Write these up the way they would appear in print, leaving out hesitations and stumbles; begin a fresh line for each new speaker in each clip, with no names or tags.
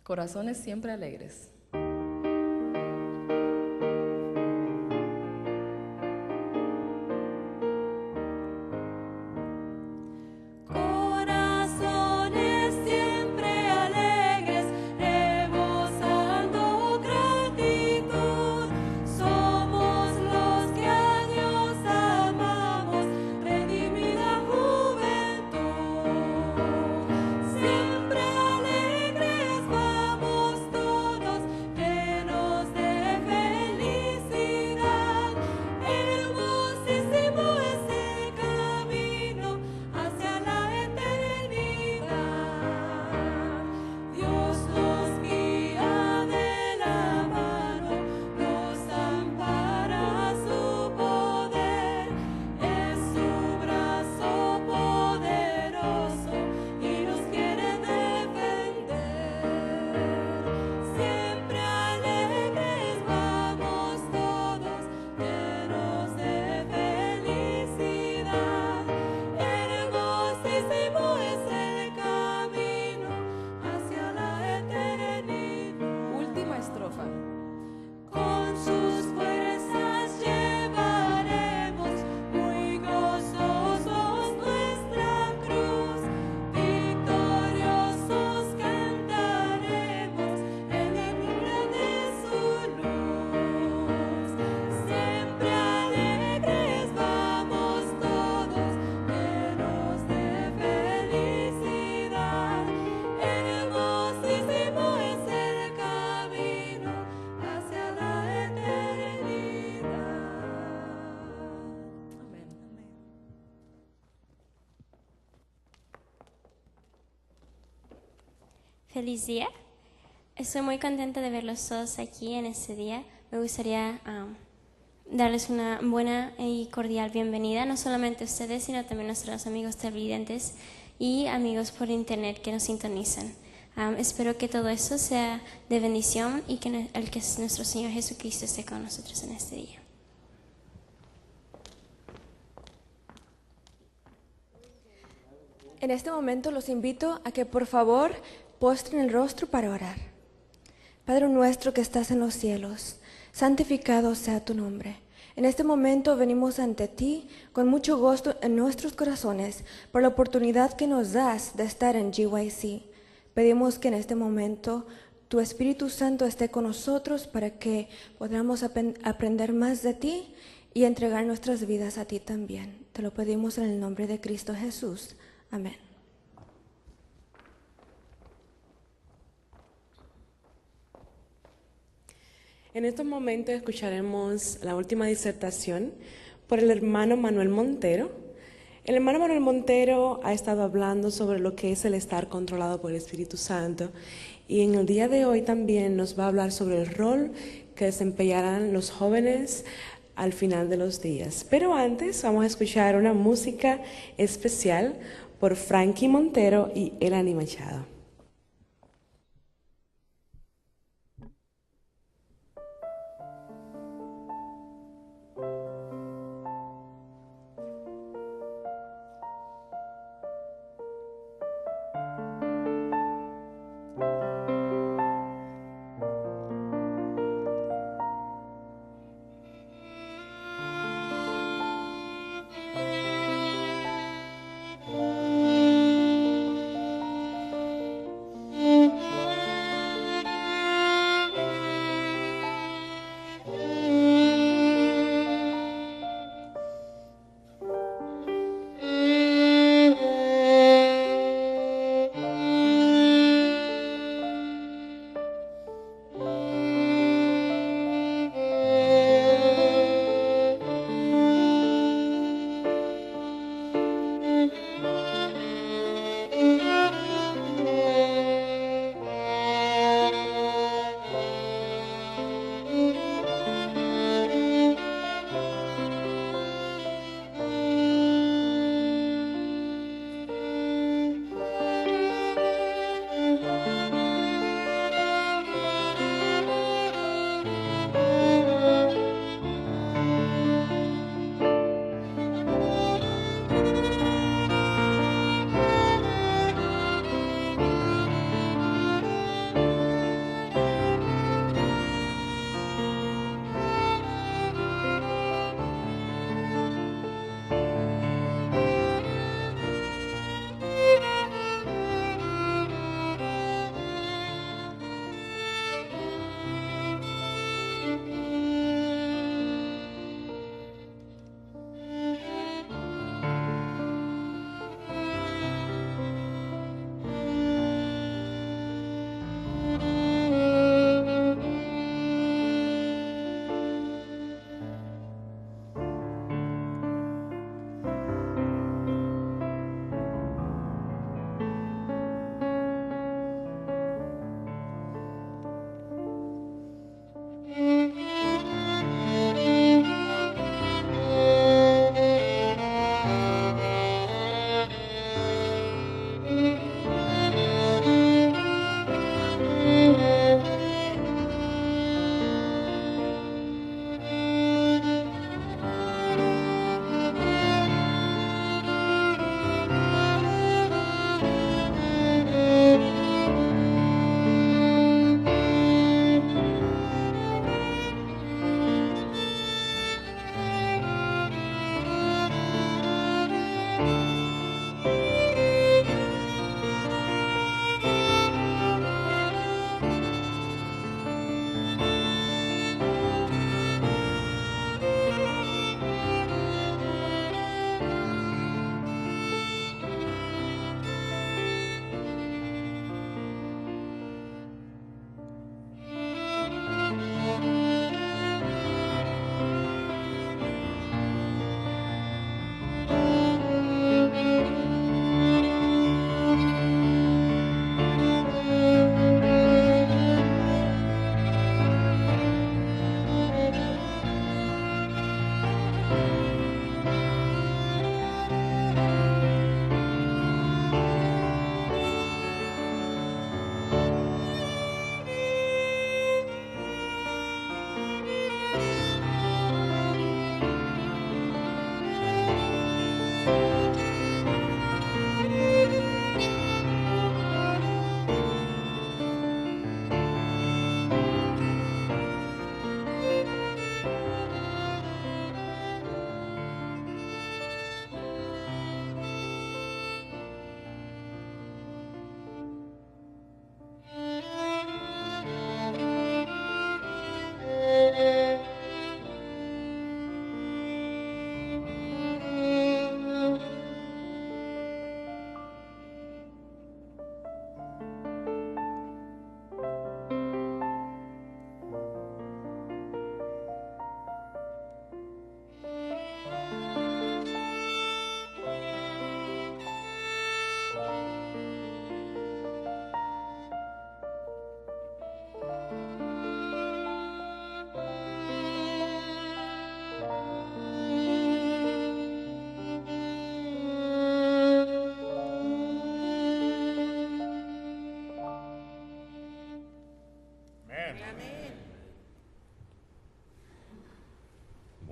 Corazones siempre alegres.
Feliz día. Estoy muy contenta de verlos todos aquí en este día. Me gustaría darles una buena y cordial bienvenida, no solamente a ustedes, sino también a nuestros amigos televidentes y amigos por internet que nos sintonizan. Espero que todo eso sea de bendición y que nuestro Señor Jesucristo esté con nosotros en este día.
En este momento los invito a que por favor postren el rostro para orar. Padre nuestro que estás en los cielos, santificado sea tu nombre. En este momento venimos ante ti con mucho gozo en nuestros corazones por la oportunidad que nos das de estar en GYC. Pedimos que en este momento tu Espíritu Santo esté con nosotros para que podamos aprender más de ti y entregar nuestras vidas a ti también. Te lo pedimos en el nombre de Cristo Jesús. Amén.
En estos momentos escucharemos la última disertación por el hermano Manuel Montero. El hermano Manuel Montero ha estado hablando sobre lo que es el estar controlado por el Espíritu Santo y en el día de hoy también nos va a hablar sobre el rol que desempeñarán los jóvenes al final de los días. Pero antes vamos a escuchar una música especial por Frankie Montero y Elani Machado.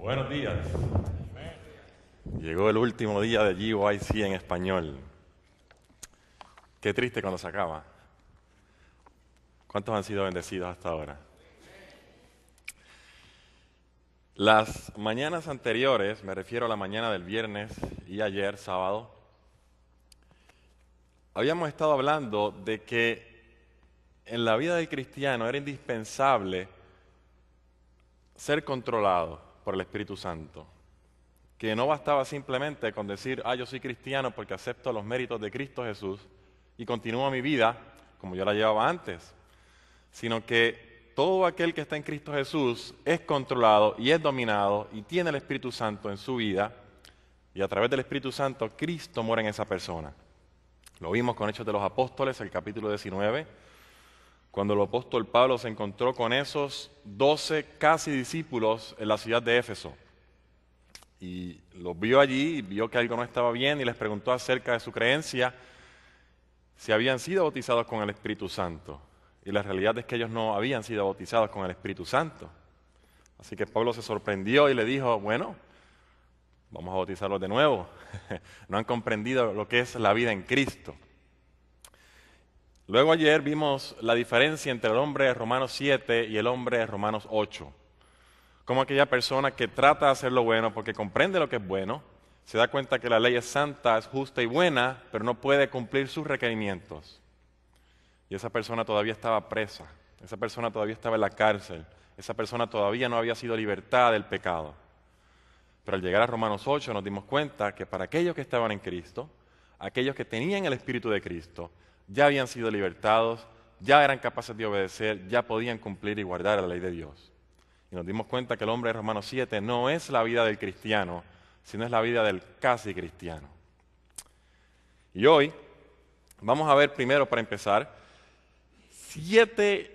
Buenos días. Llegó el último día de GYC en español. Qué triste cuando se acaba. ¿Cuántos han sido bendecidos hasta ahora? Las mañanas anteriores, me refiero a la mañana del viernes y ayer, sábado, habíamos estado hablando de que en la vida del cristiano era indispensable ser controlado por el Espíritu Santo. Que no bastaba simplemente con decir, yo soy cristiano porque acepto los méritos de Cristo Jesús y continúo mi vida como yo la llevaba antes, sino que todo aquel que está en Cristo Jesús es controlado y es dominado y tiene el Espíritu Santo en su vida, y a través del Espíritu Santo Cristo mora en esa persona. Lo vimos con Hechos de los Apóstoles, el capítulo 19, cuando el apóstol Pablo se encontró con esos 12 casi discípulos en la ciudad de Éfeso. Y los vio allí, y vio que algo no estaba bien y les preguntó acerca de su creencia, si habían sido bautizados con el Espíritu Santo. Y la realidad es que ellos no habían sido bautizados con el Espíritu Santo. Así que Pablo se sorprendió y le dijo, bueno, vamos a bautizarlos de nuevo. No han comprendido lo que es la vida en Cristo. Luego ayer vimos la diferencia entre el hombre de Romanos 7 y el hombre de Romanos 8. Como aquella persona que trata de hacer lo bueno porque comprende lo que es bueno, se da cuenta que la ley es santa, es justa y buena, pero no puede cumplir sus requerimientos. Y esa persona todavía estaba presa, esa persona todavía estaba en la cárcel, esa persona todavía no había sido libertada del pecado. Pero al llegar a Romanos 8 nos dimos cuenta que para aquellos que estaban en Cristo, aquellos que tenían el Espíritu de Cristo, ya habían sido libertados, ya eran capaces de obedecer, ya podían cumplir y guardar la ley de Dios. Y nos dimos cuenta que el hombre de Romanos 7 no es la vida del cristiano, sino es la vida del casi cristiano. Y hoy vamos a ver primero, para empezar, 7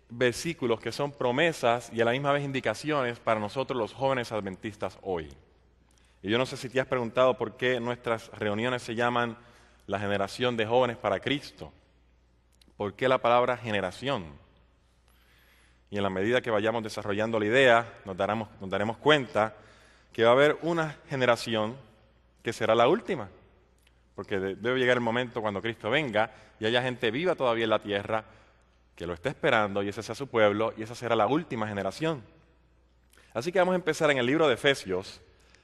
versículos que son promesas y a la misma vez indicaciones para nosotros los jóvenes adventistas hoy. Y yo no sé si te has preguntado por qué nuestras reuniones se llaman la generación de jóvenes para Cristo. ¿Por qué la palabra generación? Y en la medida que vayamos desarrollando la idea, nos daremos cuenta que va a haber una generación que será la última. Porque debe llegar el momento cuando Cristo venga y haya gente viva todavía en la tierra que lo esté esperando y ese sea su pueblo y esa será la última generación. Así que vamos a empezar en el libro de Efesios,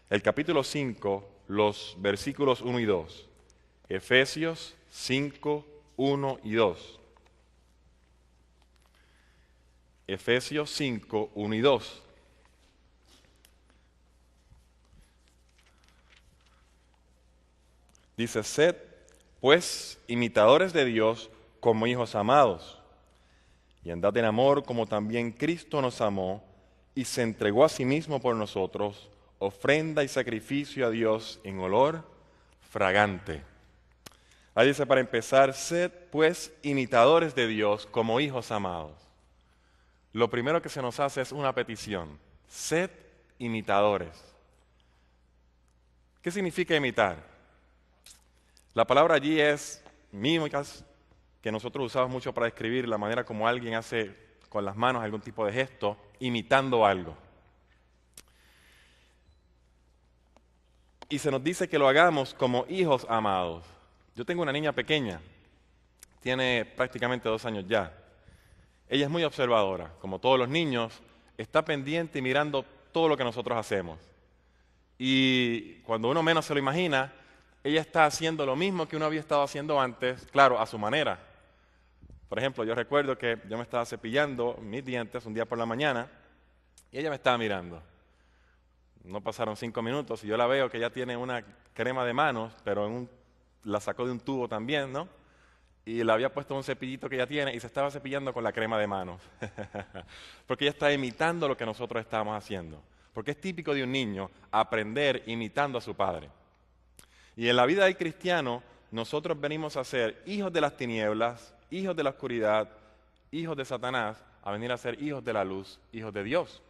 el capítulo 5, los versículos 1 y 2. Efesios 5, 1 y 2. Efesios 5, 1 y 2. Dice, sed pues imitadores de Dios como hijos amados, y andad en amor como también Cristo nos amó y se entregó a sí mismo por nosotros, ofrenda y sacrificio a Dios en olor fragante. Ahí dice, para empezar, sed pues imitadores de Dios como hijos amados. Lo primero que se nos hace es una petición, sed imitadores. ¿Qué significa imitar? La palabra allí es mímicas, que nosotros usamos mucho para describir la manera como alguien hace con las manos algún tipo de gesto, imitando algo. Y se nos dice que lo hagamos como hijos amados. Yo tengo una niña pequeña, tiene prácticamente 2 años ya. Ella es muy observadora, como todos los niños, está pendiente y mirando todo lo que nosotros hacemos. Y cuando uno menos se lo imagina, ella está haciendo lo mismo que uno había estado haciendo antes, claro, a su manera. Por ejemplo, yo recuerdo que yo me estaba cepillando mis dientes un día por la mañana y ella me estaba mirando. No pasaron 5 minutos y yo la veo que ella tiene una crema de manos, pero la sacó de un tubo también, ¿no? Y le había puesto un cepillito que ella tiene y se estaba cepillando con la crema de manos. Porque ella está imitando lo que nosotros estábamos haciendo. Porque es típico de un niño aprender imitando a su padre. Y en la vida del cristiano, nosotros venimos a ser hijos de las tinieblas, hijos de la oscuridad, hijos de Satanás, a venir a ser hijos de la luz, hijos de Dios.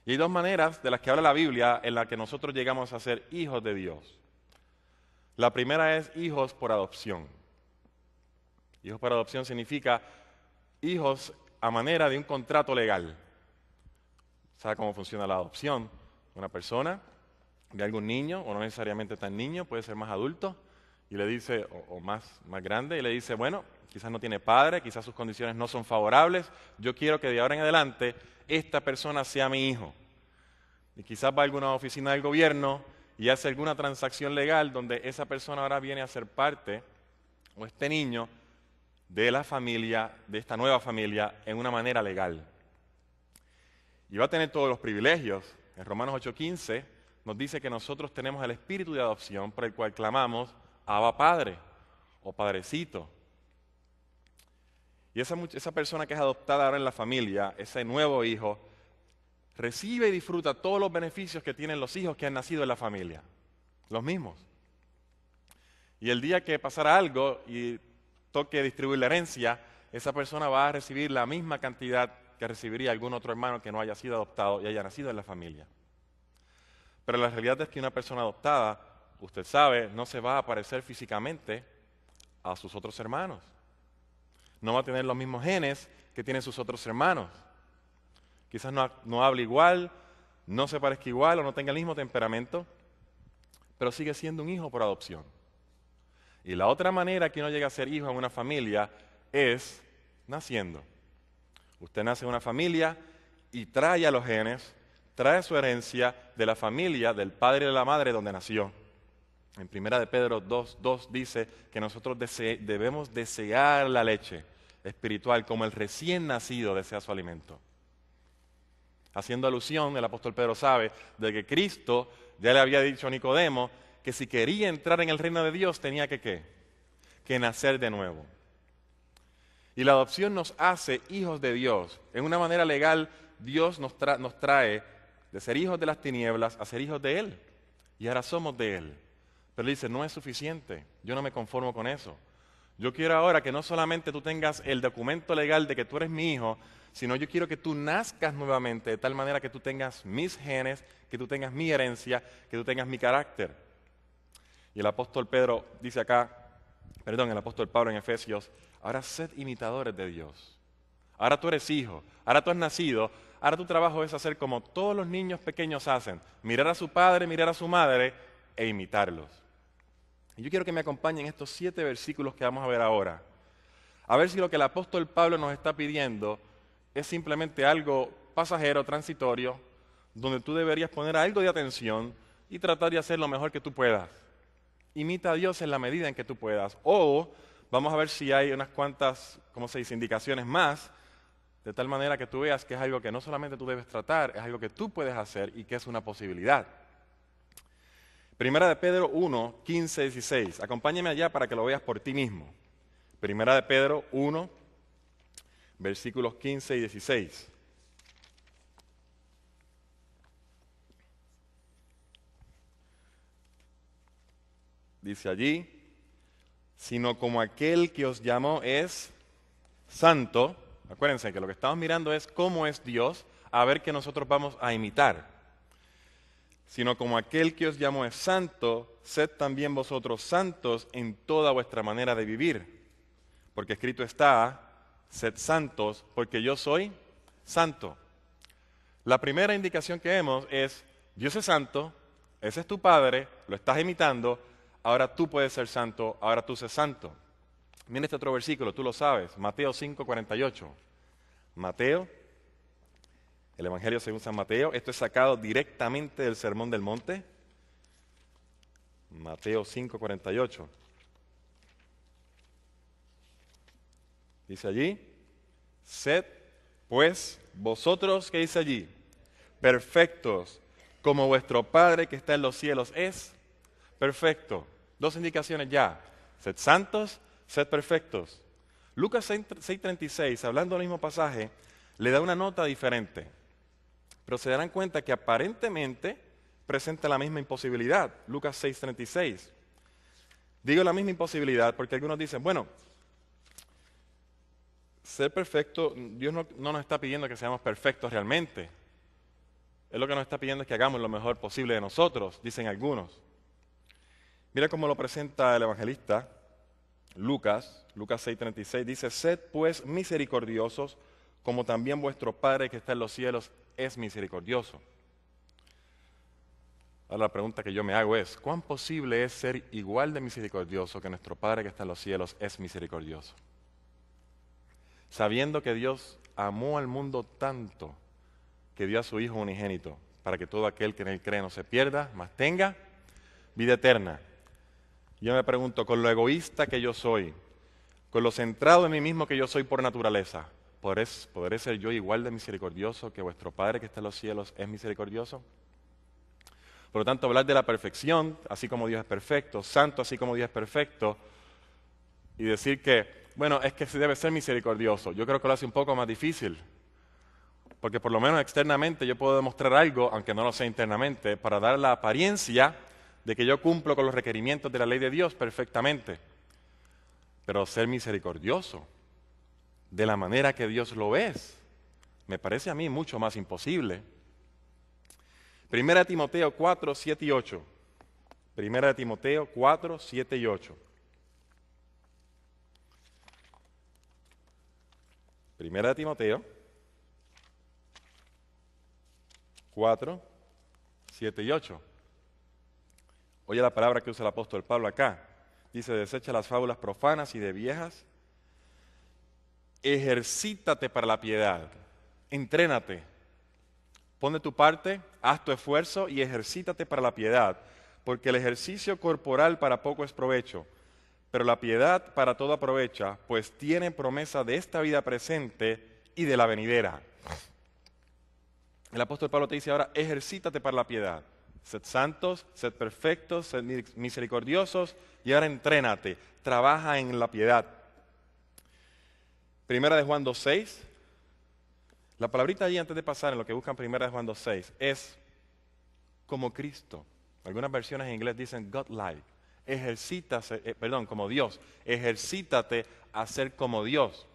Y hay 2 maneras de las que habla la Biblia en las que nosotros llegamos a ser hijos de Dios. La primera es hijos por adopción. Hijos por adopción significa hijos a manera de un contrato legal. ¿Sabe cómo funciona la adopción? Una persona ve a algún niño, o no necesariamente tan niño, puede ser más adulto, y le dice, o más grande, y le dice, bueno, quizás no tiene padre, quizás sus condiciones no son favorables, yo quiero que de ahora en adelante esta persona sea mi hijo. Y quizás va a alguna oficina del gobierno y hace alguna transacción legal donde esa persona ahora viene a ser parte, o este niño, de la familia, de esta nueva familia, en una manera legal. Y va a tener todos los privilegios. En Romanos 8:15 nos dice que nosotros tenemos el espíritu de adopción por el cual clamamos, Abba Padre, o Padrecito. Y esa persona que es adoptada ahora en la familia, ese nuevo hijo, recibe y disfruta todos los beneficios que tienen los hijos que han nacido en la familia. Los mismos. Y el día que pasara algo y toque distribuir la herencia, esa persona va a recibir la misma cantidad que recibiría algún otro hermano que no haya sido adoptado y haya nacido en la familia. Pero la realidad es que una persona adoptada, usted sabe, no se va a parecer físicamente a sus otros hermanos. No va a tener los mismos genes que tienen sus otros hermanos. Quizás no hable igual, no se parezca igual o no tenga el mismo temperamento, pero sigue siendo un hijo por adopción. Y la otra manera que uno llega a ser hijo en una familia es naciendo. Usted nace en una familia y trae a los genes, trae su herencia de la familia, del padre y de la madre donde nació. En 1 de Pedro 2:2 dice que nosotros debemos desear la leche espiritual como el recién nacido desea su alimento. Haciendo alusión, el apóstol Pedro sabe de que Cristo ya le había dicho a Nicodemo que si quería entrar en el reino de Dios tenía que nacer de nuevo. Y la adopción nos hace hijos de Dios. En una manera legal, Dios nos trae de ser hijos de las tinieblas a ser hijos de Él. Y ahora somos de Él. Pero Él dice, no es suficiente, yo no me conformo con eso. Yo quiero ahora que no solamente tú tengas el documento legal de que tú eres mi hijo, sino yo quiero que tú nazcas nuevamente de tal manera que tú tengas mis genes, que tú tengas mi herencia, que tú tengas mi carácter. Y el apóstol Pablo en Efesios, ahora sed imitadores de Dios. Ahora tú eres hijo, ahora tú has nacido, ahora tu trabajo es hacer como todos los niños pequeños hacen, mirar a su padre, mirar a su madre e imitarlos. Y yo quiero que me acompañen estos 7 versículos que vamos a ver ahora. A ver si lo que el apóstol Pablo nos está pidiendo es simplemente algo pasajero, transitorio, donde tú deberías poner algo de atención y tratar de hacer lo mejor que tú puedas. Imita a Dios en la medida en que tú puedas. O vamos a ver si hay unas cuantas, indicaciones más, de tal manera que tú veas que es algo que no solamente tú debes tratar, es algo que tú puedes hacer y que es una posibilidad. Primera de Pedro 1, 15, 16. Acompáñame allá para que lo veas por ti mismo. Primera de Pedro 1, versículos 15 y 16. Dice allí, sino como aquel que os llamó es santo. Acuérdense que lo que estamos mirando es cómo es Dios, a ver qué nosotros vamos a imitar. Sino como aquel que os llamó es santo, sed también vosotros santos en toda vuestra manera de vivir. Porque escrito está, sed santos, porque yo soy santo. La primera indicación que vemos es, Dios es santo, ese es tu Padre, lo estás imitando, ahora tú puedes ser santo, ahora tú sé santo. Mira este otro versículo, tú lo sabes, Mateo 5:48. Mateo, el Evangelio según San Mateo, esto es sacado directamente del Sermón del Monte. Mateo 5:48. Dice allí, sed pues vosotros, ¿qué dice allí? Perfectos, como vuestro Padre que está en los cielos es perfecto. 2 indicaciones ya, sed santos, sed perfectos. Lucas 6:36, hablando del mismo pasaje, le da una nota diferente. Pero se darán cuenta que aparentemente presenta la misma imposibilidad. Lucas 6:36. Digo la misma imposibilidad porque algunos dicen, bueno, ser perfecto, Dios no nos está pidiendo que seamos perfectos realmente. Él lo que nos está pidiendo es que hagamos lo mejor posible de nosotros, dicen algunos. Mira cómo lo presenta el evangelista Lucas 6:36, dice, sed pues misericordiosos, como también vuestro Padre que está en los cielos es misericordioso. Ahora la pregunta que yo me hago es, ¿cuán posible es ser igual de misericordioso que nuestro Padre que está en los cielos es misericordioso? Sabiendo que Dios amó al mundo tanto que dio a su Hijo unigénito para que todo aquel que en Él cree no se pierda, mas tenga vida eterna. Yo me pregunto, con lo egoísta que yo soy, con lo centrado en mí mismo que yo soy por naturaleza, ¿podré ser yo igual de misericordioso que vuestro Padre que está en los cielos es misericordioso? Por lo tanto, hablar de la perfección, así como Dios es perfecto, santo, así como Dios es perfecto, y decir que, bueno, es que se debe ser misericordioso, yo creo que lo hace un poco más difícil, porque por lo menos externamente yo puedo demostrar algo, aunque no lo sé internamente, para dar la apariencia de que yo cumplo con los requerimientos de la ley de Dios perfectamente. Pero ser misericordioso, de la manera que Dios lo es, me parece a mí mucho más imposible. 1 Timoteo 4, 7 y 8. 1 Timoteo 4, 7 y 8. 1 Timoteo 4, 7 y 8. Oye la palabra que usa el apóstol Pablo acá. Dice, desecha las fábulas profanas y de viejas. Ejercítate para la piedad. Entrénate. Pon de tu parte, haz tu esfuerzo y ejercítate para la piedad. Porque el ejercicio corporal para poco es provecho, pero la piedad para todo aprovecha, pues tiene promesa de esta vida presente y de la venidera. El apóstol Pablo te dice ahora, ejercítate para la piedad. Sed santos, sed perfectos, sed misericordiosos y ahora entrénate, trabaja en la piedad. Primera de Juan 2:6. La palabrita allí antes de pasar en lo que buscan Primera de Juan 2:6 es como Cristo. Algunas versiones en inglés dicen God-like. Como Dios. Ejercítate a ser como Dios.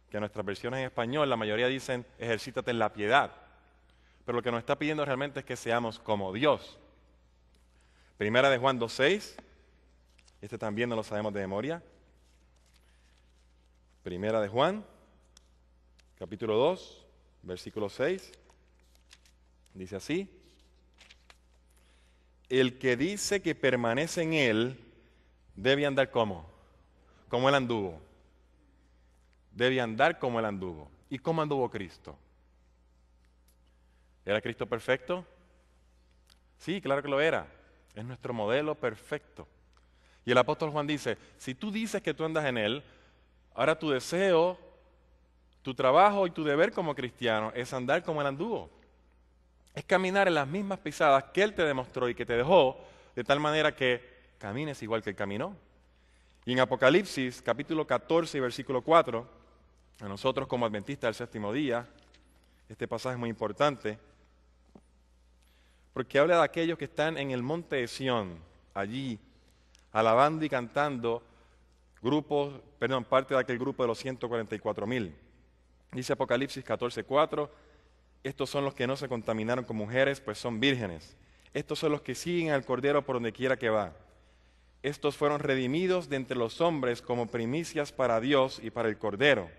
Que nuestras versiones en español, la mayoría dicen ejercítate en la piedad. Pero lo que nos está pidiendo realmente es que seamos como Dios. Primera de Juan 2:6. Este también no lo sabemos de memoria. Primera de Juan, capítulo 2, versículo 6. Dice así. El que dice que permanece en Él, debe andar como Él anduvo. Debe andar como Él anduvo. ¿Y cómo anduvo Cristo? ¿Era Cristo perfecto? Sí, claro que lo era. Es nuestro modelo perfecto. Y el apóstol Juan dice, si tú dices que tú andas en Él, ahora tu deseo, tu trabajo y tu deber como cristiano es andar como Él anduvo. Es caminar en las mismas pisadas que Él te demostró y que te dejó, de tal manera que camines igual que Él caminó. Y en Apocalipsis, capítulo 14 y versículo 4, a nosotros como adventistas del séptimo día, este pasaje es muy importante, porque habla de aquellos que están en el monte de Sión, allí, alabando y cantando, parte de aquel grupo de los 144,000. Dice Apocalipsis 14:4, estos son los que no se contaminaron con mujeres, pues son vírgenes. Estos son los que siguen al Cordero por donde quiera que va. Estos fueron redimidos de entre los hombres como primicias para Dios y para el Cordero.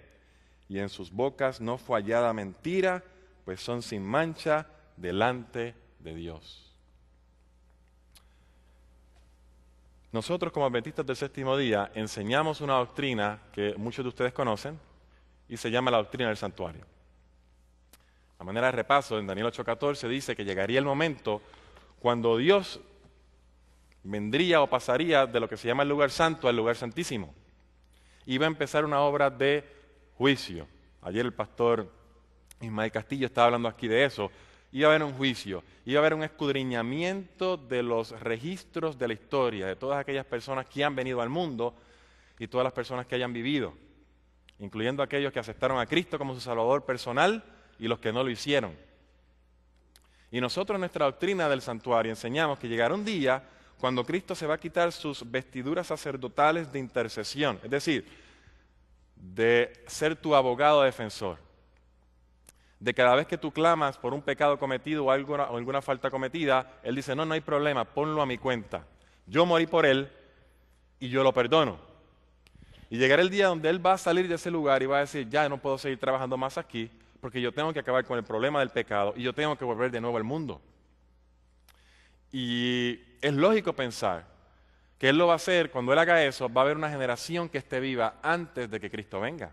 Y en sus bocas no fue hallada mentira, pues son sin mancha delante de Dios. Nosotros como adventistas del séptimo día enseñamos una doctrina que muchos de ustedes conocen y se llama la doctrina del santuario. A manera de repaso, en Daniel 8:14 dice que llegaría el momento cuando Dios vendría o pasaría de lo que se llama el lugar santo al lugar santísimo. Iba a empezar una obra de juicio. Ayer el pastor Ismael Castillo estaba hablando aquí de eso. Iba a haber un juicio, iba a haber un escudriñamiento de los registros de la historia, de todas aquellas personas que han venido al mundo y todas las personas que hayan vivido, incluyendo aquellos que aceptaron a Cristo como su Salvador personal y los que no lo hicieron. Y nosotros en nuestra doctrina del santuario enseñamos que llegará un día cuando Cristo se va a quitar sus vestiduras sacerdotales de intercesión, es decir, de ser tu abogado defensor. De cada vez que tú clamas por un pecado cometido o alguna falta cometida, Él dice, no hay problema, ponlo a mi cuenta. Yo morí por Él y yo lo perdono. Y llegará el día donde Él va a salir de ese lugar y va a decir, ya no puedo seguir trabajando más aquí, porque yo tengo que acabar con el problema del pecado y yo tengo que volver de nuevo al mundo. Y es lógico pensar que Él lo va a hacer. Cuando Él haga eso, va a haber una generación que esté viva antes de que Cristo venga.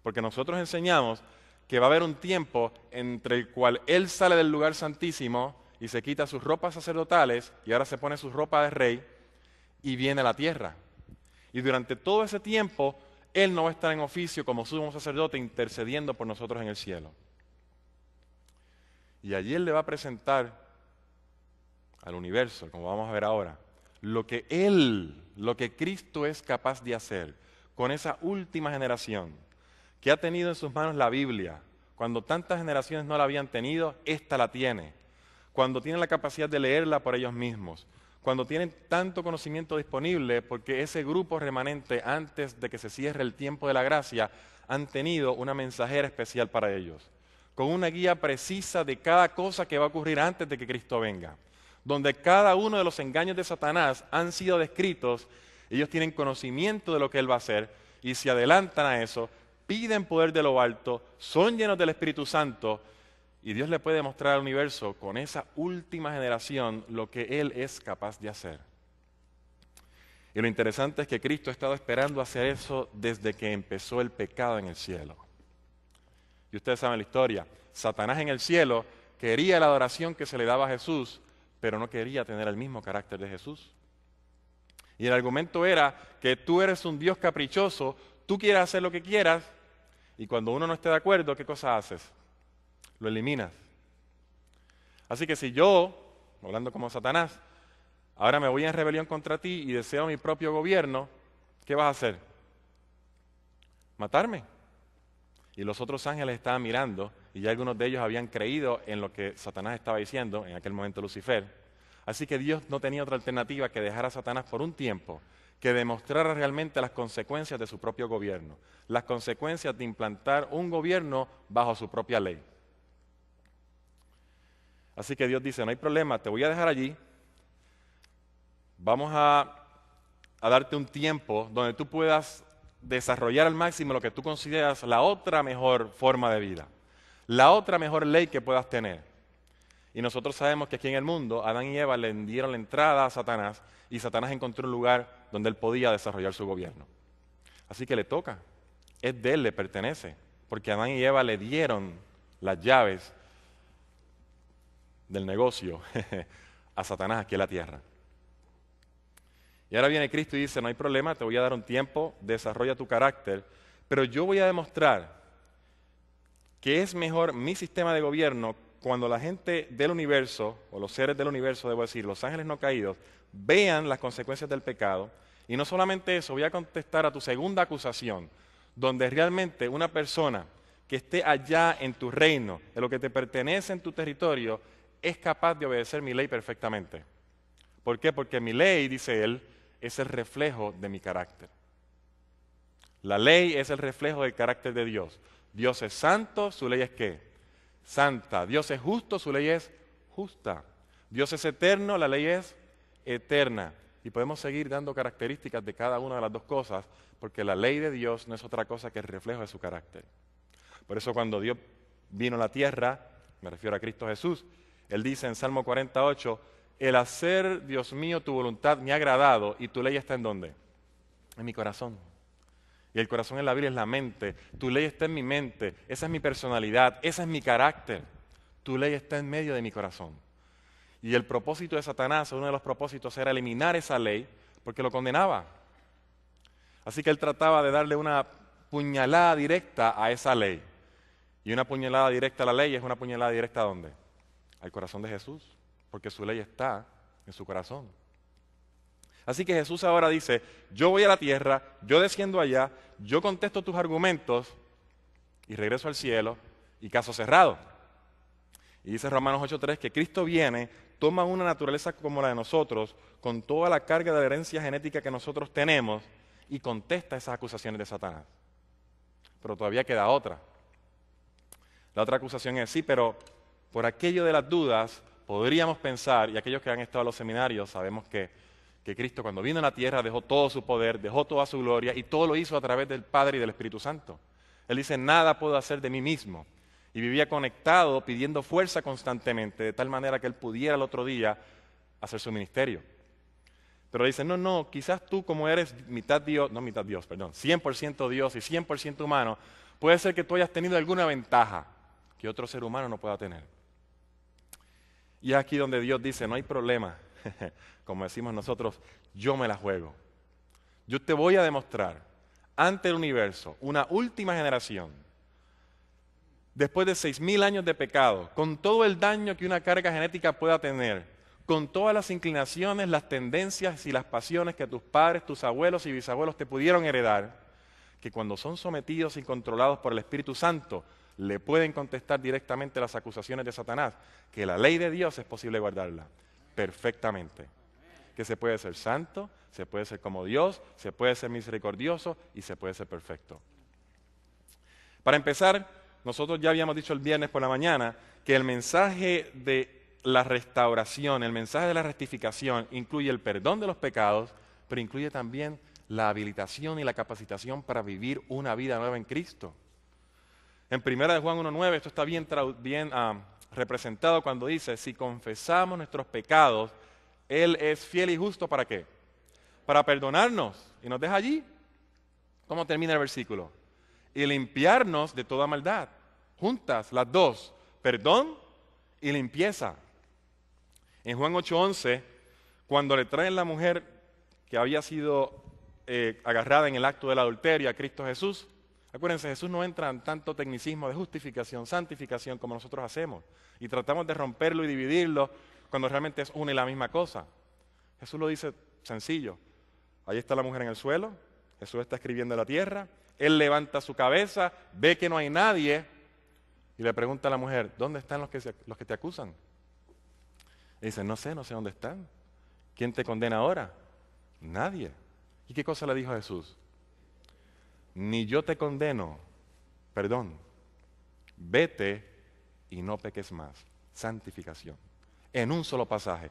Porque nosotros enseñamos que va a haber un tiempo entre el cual Él sale del lugar santísimo y se quita sus ropas sacerdotales y ahora se pone su ropa de rey y viene a la tierra. Y durante todo ese tiempo, Él no va a estar en oficio como sumo sacerdote intercediendo por nosotros en el cielo. Y allí Él le va a presentar al universo, como vamos a ver ahora, lo que Cristo es capaz de hacer con esa última generación que ha tenido en sus manos la Biblia. Cuando tantas generaciones no la habían tenido, esta la tiene. Cuando tienen la capacidad de leerla por ellos mismos. Cuando tienen tanto conocimiento disponible, porque ese grupo remanente, antes de que se cierre el tiempo de la gracia, han tenido una mensajera especial para ellos, con una guía precisa de cada cosa que va a ocurrir antes de que Cristo venga, donde cada uno de los engaños de Satanás han sido descritos. Ellos tienen conocimiento de lo que Él va a hacer y se adelantan a eso, piden poder de lo alto, son llenos del Espíritu Santo y Dios le puede mostrar al universo con esa última generación lo que Él es capaz de hacer. Y lo interesante es que Cristo ha estado esperando hacer eso desde que empezó el pecado en el cielo. Y ustedes saben la historia. Satanás en el cielo quería la adoración que se le daba a Jesús, pero no quería tener el mismo carácter de Jesús. Y el argumento era que tú eres un Dios caprichoso, tú quieres hacer lo que quieras, y cuando uno no esté de acuerdo, ¿qué cosa haces? Lo eliminas. Así que si yo, hablando como Satanás, ahora me voy en rebelión contra ti y deseo mi propio gobierno, ¿qué vas a hacer? Matarme. Y los otros ángeles estaban mirando, y ya algunos de ellos habían creído en lo que Satanás estaba diciendo, en aquel momento Lucifer. Así que Dios no tenía otra alternativa que dejar a Satanás por un tiempo, que demostrara realmente las consecuencias de su propio gobierno, las consecuencias de implantar un gobierno bajo su propia ley. Así que Dios dice, no hay problema, te voy a dejar allí, vamos a darte un tiempo donde tú puedas desarrollar al máximo lo que tú consideras la otra mejor forma de vida, la otra mejor ley que puedas tener. Y nosotros sabemos que aquí en el mundo, Adán y Eva le dieron la entrada a Satanás y Satanás encontró un lugar donde él podía desarrollar su gobierno. Así que le toca, es de él, le pertenece, porque Adán y Eva le dieron las llaves del negocio a Satanás aquí en la tierra. Y ahora viene Cristo y dice, no hay problema, te voy a dar un tiempo, desarrolla tu carácter, pero yo voy a demostrar que es mejor mi sistema de gobierno cuando la gente del universo, o los seres del universo, debo decir, los ángeles no caídos, vean las consecuencias del pecado. Y no solamente eso, voy a contestar a tu segunda acusación, donde realmente una persona que esté allá en tu reino, en lo que te pertenece en tu territorio, es capaz de obedecer mi ley perfectamente. ¿Por qué? Porque mi ley, dice él, es el reflejo de mi carácter. La ley es el reflejo del carácter de Dios. Dios es santo, su ley es ¿qué? Santa. Dios es justo, su ley es justa. Dios es eterno, la ley es eterna. Y podemos seguir dando características de cada una de las dos cosas, porque la ley de Dios no es otra cosa que el reflejo de su carácter. Por eso cuando Dios vino a la tierra, me refiero a Cristo Jesús, Él dice en Salmo 48, el hacer, Dios mío, tu voluntad me ha agradado, y tu ley está ¿en dónde? En mi corazón. Y el corazón en la Biblia es la mente. Tu ley está en mi mente. Esa es mi personalidad. Ese es mi carácter. Tu ley está en medio de mi corazón. Y el propósito de Satanás, uno de los propósitos, era eliminar esa ley porque lo condenaba. Así que él trataba de darle una puñalada directa a esa ley. Y una puñalada directa a la ley es una puñalada directa ¿a dónde? Al corazón de Jesús. Porque su ley está en su corazón. Así que Jesús ahora dice, yo voy a la tierra, yo desciendo allá, yo contesto tus argumentos y regreso al cielo y caso cerrado. Y dice Romanos 8:3 que Cristo viene, toma una naturaleza como la de nosotros, con toda la carga de la herencia genética que nosotros tenemos y contesta esas acusaciones de Satanás. Pero todavía queda otra. La otra acusación es, sí, pero por aquello de las dudas podríamos pensar, y aquellos que han estado en los seminarios sabemos que Cristo cuando vino a la tierra dejó todo su poder, dejó toda su gloria y todo lo hizo a través del Padre y del Espíritu Santo. Él dice, nada puedo hacer de mí mismo. Y vivía conectado, pidiendo fuerza constantemente, de tal manera que él pudiera el otro día hacer su ministerio. Pero dice, no, no, quizás tú como eres mitad Dios, no mitad Dios, perdón, 100% Dios y 100% humano, puede ser que tú hayas tenido alguna ventaja que otro ser humano no pueda tener. Y es aquí donde Dios dice, no hay problema, como decimos nosotros, yo me la juego. Yo te voy a demostrar ante el universo, una última generación, después de 6,000 años de pecado, con todo el daño que una carga genética pueda tener, con todas las inclinaciones, las tendencias y las pasiones que tus padres, tus abuelos y bisabuelos te pudieron heredar, que cuando son sometidos y controlados por el Espíritu Santo, le pueden contestar directamente las acusaciones de Satanás, que la ley de Dios es posible guardarla perfectamente. Que se puede ser santo, se puede ser como Dios, se puede ser misericordioso y se puede ser perfecto. Para empezar, nosotros ya habíamos dicho el viernes por la mañana que el mensaje de la restauración, el mensaje de la rectificación incluye el perdón de los pecados, pero incluye también la habilitación y la capacitación para vivir una vida nueva en Cristo. En 1 Juan 1:9 esto está bien representado cuando dice, si confesamos nuestros pecados, Él es fiel y justo, ¿para qué? Para perdonarnos. Y nos deja allí. ¿Cómo termina el versículo? Y limpiarnos de toda maldad. Juntas, las dos. Perdón y limpieza. En Juan 8:11, cuando le traen la mujer que había sido agarrada en el acto del adulterio a Cristo Jesús, acuérdense, Jesús no entra en tanto tecnicismo de justificación, santificación como nosotros hacemos. Y tratamos de romperlo y dividirlo cuando realmente es una y la misma cosa. Jesús lo dice sencillo. Ahí está la mujer en el suelo, Jesús está escribiendo en la tierra, Él levanta su cabeza, ve que no hay nadie y le pregunta a la mujer, ¿dónde están los que te acusan? Y dice, no sé dónde están. ¿Quién te condena ahora? Nadie. ¿Y qué cosa le dijo a Jesús? Ni yo te condeno, perdón, vete y no peques más. Santificación. En un solo pasaje.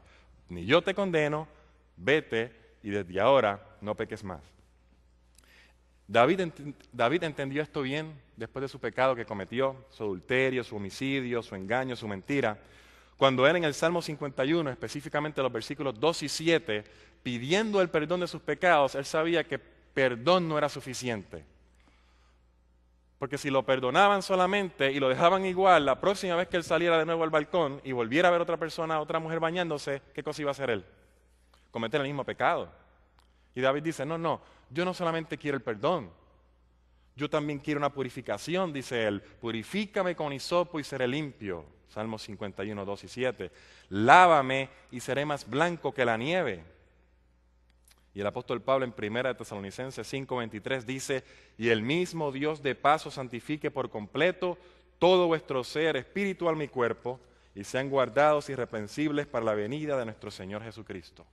Ni yo te condeno, vete y desde ahora no peques más. David entendió esto bien después de su pecado que cometió, su adulterio, su homicidio, su engaño, su mentira. Cuando él en el Salmo 51, específicamente los versículos 2 y 7, pidiendo el perdón de sus pecados, él sabía que perdón no era suficiente. Porque si lo perdonaban solamente y lo dejaban igual, la próxima vez que él saliera de nuevo al balcón y volviera a ver a otra persona, a otra mujer bañándose, ¿qué cosa iba a hacer él? Cometer el mismo pecado. Y David dice, no, yo no solamente quiero el perdón, yo también quiero una purificación, dice él. Purifícame con hisopo y seré limpio. Salmos 51, 2 y 7. Lávame y seré más blanco que la nieve. Y el apóstol Pablo en 1 Tesalonicenses 5:23 dice, y el mismo Dios de paz os santifique por completo todo vuestro ser, espíritu, alma y cuerpo, y sean guardados irreprensibles para la venida de nuestro Señor Jesucristo.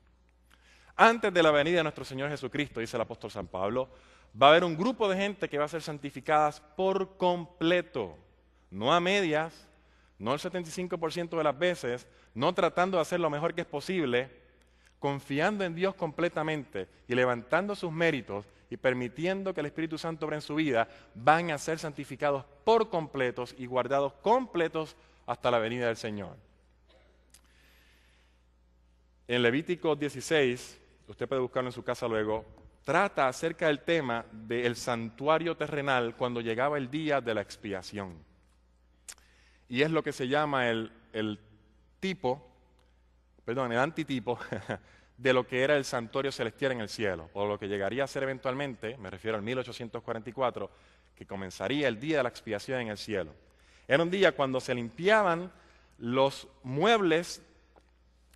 Antes de la venida de nuestro Señor Jesucristo, dice el apóstol San Pablo, va a haber un grupo de gente que va a ser santificadas por completo, no a medias, no el 75% de las veces, no tratando de hacer lo mejor que es posible, confiando en Dios completamente y levantando sus méritos y permitiendo que el Espíritu Santo obre en su vida, van a ser santificados por completos y guardados completos hasta la venida del Señor. En Levítico 16, usted puede buscarlo en su casa luego, trata acerca del tema del santuario terrenal cuando llegaba el día de la expiación. Y es lo que se llama el antitipo de lo que era el santuario celestial en el cielo, o lo que llegaría a ser eventualmente, me refiero al 1844, que comenzaría el día de la expiación en el cielo. Era un día cuando se limpiaban los muebles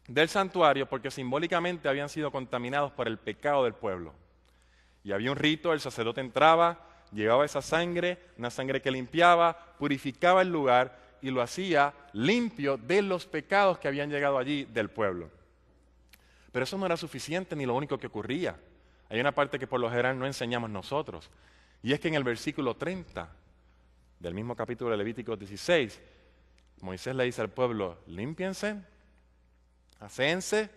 del santuario porque simbólicamente habían sido contaminados por el pecado del pueblo. Y había un rito, el sacerdote entraba, llevaba esa sangre, una sangre que limpiaba, purificaba el lugar y lo hacía limpio de los pecados que habían llegado allí del pueblo. Pero eso no era suficiente ni lo único que ocurría. Hay una parte que por lo general no enseñamos nosotros. Y es que en el versículo 30 del mismo capítulo de Levítico 16, Moisés le dice al pueblo, límpiense, aséense,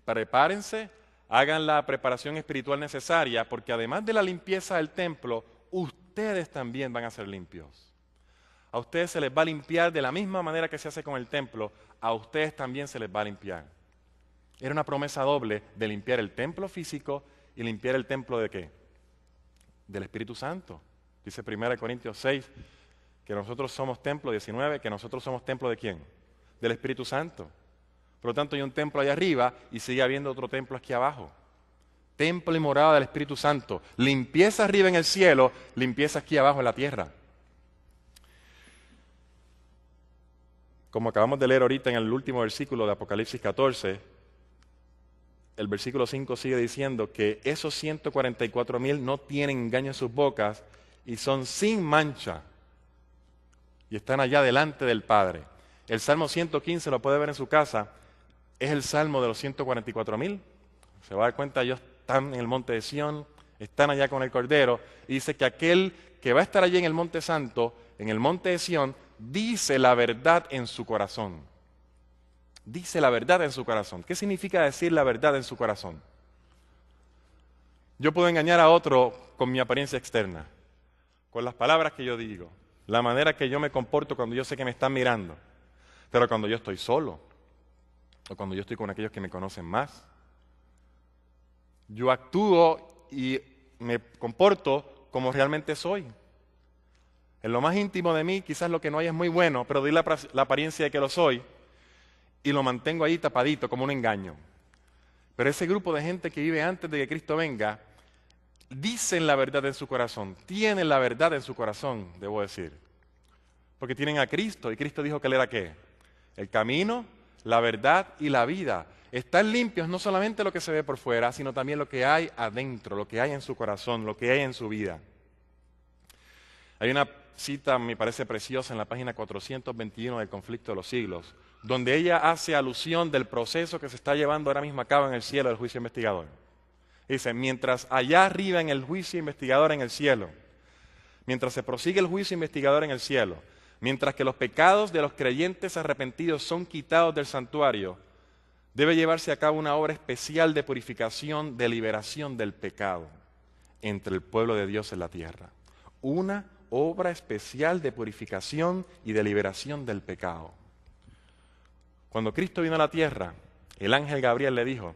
prepárense, hagan la preparación espiritual necesaria, porque además de la limpieza del templo, ustedes también van a ser limpios. A ustedes se les va a limpiar de la misma manera que se hace con el templo, a ustedes también se les va a limpiar. Era una promesa doble de limpiar el templo físico y limpiar el templo ¿de qué? Del Espíritu Santo. Dice 1 Corintios 6 que nosotros somos templo, 19, que nosotros somos templo ¿de quién? Del Espíritu Santo. Por lo tanto, hay un templo allá arriba y sigue habiendo otro templo aquí abajo. Templo y morada del Espíritu Santo. Limpieza arriba en el cielo, limpieza aquí abajo en la tierra. Como acabamos de leer ahorita en el último versículo de Apocalipsis 14, el versículo 5 sigue diciendo que esos 144,000 no tienen engaño en sus bocas y son sin mancha y están allá delante del Padre. El Salmo 115 lo puede ver en su casa, es el Salmo de los 144,000. Se va a dar cuenta, ellos están en el monte de Sión, están allá con el Cordero, y dice que aquel que va a estar allí en el monte santo, en el monte de Sión, dice la verdad en su corazón. Dice la verdad en su corazón. ¿Qué significa decir la verdad en su corazón? Yo puedo engañar a otro con mi apariencia externa, con las palabras que yo digo, la manera que yo me comporto cuando yo sé que me están mirando. Pero cuando yo estoy solo, o cuando yo estoy con aquellos que me conocen más, yo actúo y me comporto como realmente soy. En lo más íntimo de mí, quizás lo que no hay es muy bueno, pero doy la apariencia de que lo soy y lo mantengo ahí tapadito como un engaño. Pero ese grupo de gente que vive antes de que Cristo venga, dicen la verdad en su corazón, tienen la verdad en su corazón, debo decir. Porque tienen a Cristo, y Cristo dijo que Él era ¿qué? El camino, la verdad y la vida. Están limpios no solamente lo que se ve por fuera, sino también lo que hay adentro, lo que hay en su corazón, lo que hay en su vida. Hay una cita, me parece preciosa, en la página 421 del Conflicto de los Siglos, donde ella hace alusión del proceso que se está llevando ahora mismo a cabo en el cielo del juicio investigador. Dice, mientras allá arriba en el juicio investigador en el cielo, mientras se prosigue el juicio investigador en el cielo, mientras que los pecados de los creyentes arrepentidos son quitados del santuario, debe llevarse a cabo una obra especial de purificación, de liberación del pecado entre el pueblo de Dios en la tierra. Una obra especial de purificación y de liberación del pecado. Cuando Cristo vino a la tierra, el ángel Gabriel le dijo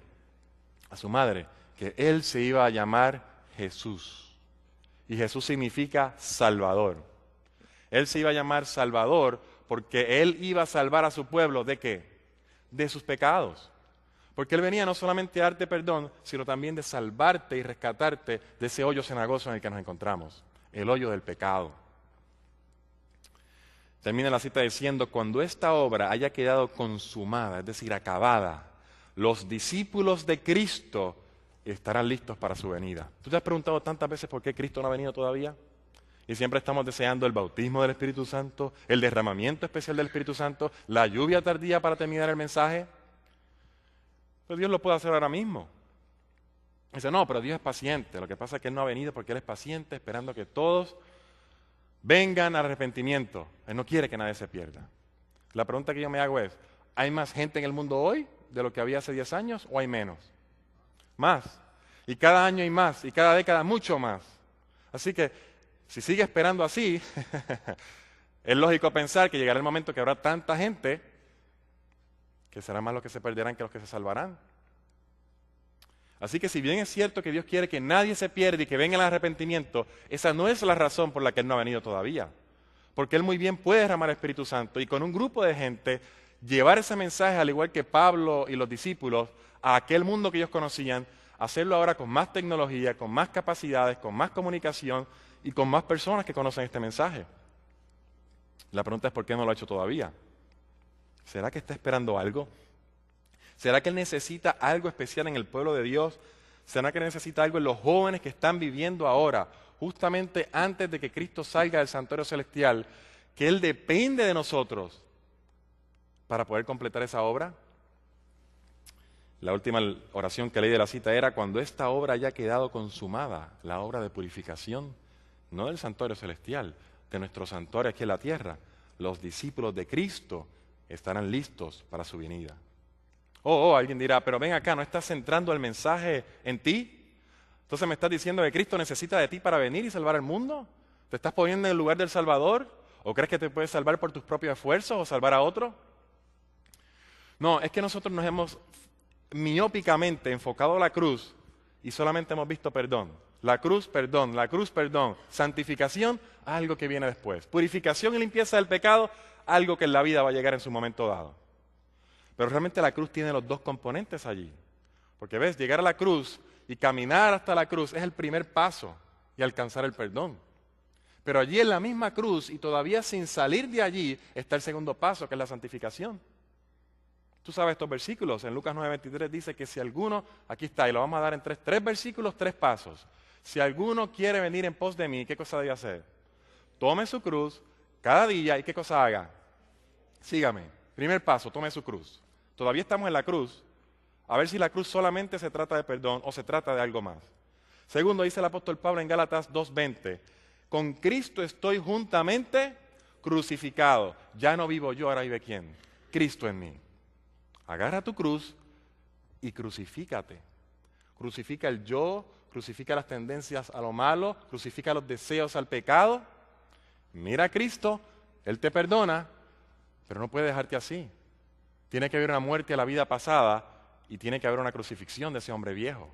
a su madre que Él se iba a llamar Jesús. Y Jesús significa Salvador. Él se iba a llamar Salvador porque Él iba a salvar a su pueblo ¿de qué? De sus pecados. Porque Él venía no solamente a darte perdón, sino también de salvarte y rescatarte de ese hoyo cenagoso en el que nos encontramos, el hoyo del pecado. Termina la cita diciendo, cuando esta obra haya quedado consumada, es decir, acabada, los discípulos de Cristo estarán listos para su venida. ¿Tú te has preguntado tantas veces por qué Cristo no ha venido todavía? Y siempre estamos deseando el bautismo del Espíritu Santo, el derramamiento especial del Espíritu Santo, la lluvia tardía para terminar el mensaje. Pero Dios lo puede hacer ahora mismo. Dice, no, pero Dios es paciente. Lo que pasa es que Él no ha venido porque Él es paciente, esperando que todos vengan al arrepentimiento. Él no quiere que nadie se pierda. La pregunta que yo me hago es, ¿hay más gente en el mundo hoy de lo que había hace 10 años o hay menos? Más. Y cada año hay más, y cada década mucho más. Así que, si sigue esperando así, es lógico pensar que llegará el momento que habrá tanta gente que serán más los que se perderán que los que se salvarán. Así que si bien es cierto que Dios quiere que nadie se pierda y que venga el arrepentimiento, esa no es la razón por la que Él no ha venido todavía. Porque Él muy bien puede derramar el Espíritu Santo y con un grupo de gente llevar ese mensaje, al igual que Pablo y los discípulos, a aquel mundo que ellos conocían, hacerlo ahora con más tecnología, con más capacidades, con más comunicación y con más personas que conocen este mensaje. La pregunta es ¿por qué no lo ha hecho todavía? ¿Será que está esperando algo? ¿Será que Él necesita algo especial en el pueblo de Dios? ¿Será que necesita algo en los jóvenes que están viviendo ahora, justamente antes de que Cristo salga del santuario celestial, que Él depende de nosotros para poder completar esa obra? La última oración que leí de la cita era, cuando esta obra haya quedado consumada, la obra de purificación, no del santuario celestial, de nuestro santuario aquí en la tierra, los discípulos de Cristo estarán listos para su venida. Alguien dirá, pero ven acá, ¿no estás centrando el mensaje en ti? Entonces me estás diciendo que Cristo necesita de ti para venir y salvar al mundo. ¿Te estás poniendo en el lugar del Salvador? ¿O crees que te puedes salvar por tus propios esfuerzos o salvar a otro? No, es que nosotros nos hemos miópicamente enfocado a la cruz y solamente hemos visto perdón. La cruz, perdón, la cruz, perdón. Santificación, algo que viene después. Purificación y limpieza del pecado, algo que en la vida va a llegar en su momento dado. Pero realmente la cruz tiene los dos componentes allí. Porque ves, llegar a la cruz y caminar hasta la cruz es el primer paso y alcanzar el perdón. Pero allí en la misma cruz y todavía sin salir de allí está el segundo paso, que es la santificación. Tú sabes estos versículos, en Lucas 9:23 dice que si alguno, aquí está, y lo vamos a dar en tres versículos, 3 pasos. Si alguno quiere venir en pos de mí, ¿qué cosa debe hacer? Tome su cruz cada día y ¿qué cosa haga? Sígame. Primer paso, tome su cruz. Todavía estamos en la cruz. A ver si la cruz solamente se trata de perdón o se trata de algo más. Segundo, dice el apóstol Pablo en Gálatas 2:20, con Cristo estoy juntamente crucificado. Ya no vivo yo, ahora vive ¿quién? Cristo en mí. Agarra tu cruz y crucifícate. Crucifica el yo, crucifica las tendencias a lo malo, crucifica los deseos al pecado. Mira a Cristo, Él te perdona, pero no puede dejarte así. Tiene que haber una muerte a la vida pasada y tiene que haber una crucifixión de ese hombre viejo.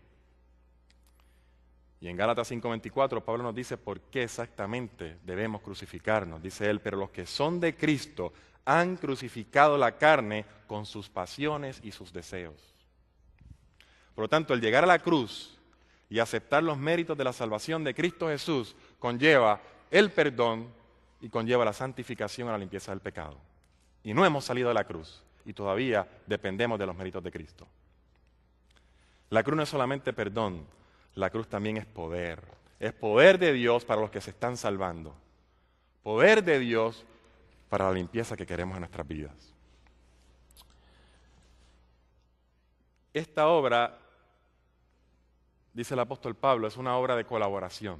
Y en Gálatas 5:24 Pablo nos dice por qué exactamente debemos crucificarnos. Dice él, pero los que son de Cristo han crucificado la carne con sus pasiones y sus deseos. Por lo tanto, el llegar a la cruz y aceptar los méritos de la salvación de Cristo Jesús conlleva el perdón y conlleva la santificación a la limpieza del pecado. Y no hemos salido de la cruz y todavía dependemos de los méritos de Cristo. La cruz no es solamente perdón, la cruz también es poder. Es poder de Dios para los que se están salvando. Poder de Dios para la limpieza que queremos en nuestras vidas. Esta obra, dice el apóstol Pablo, es una obra de colaboración.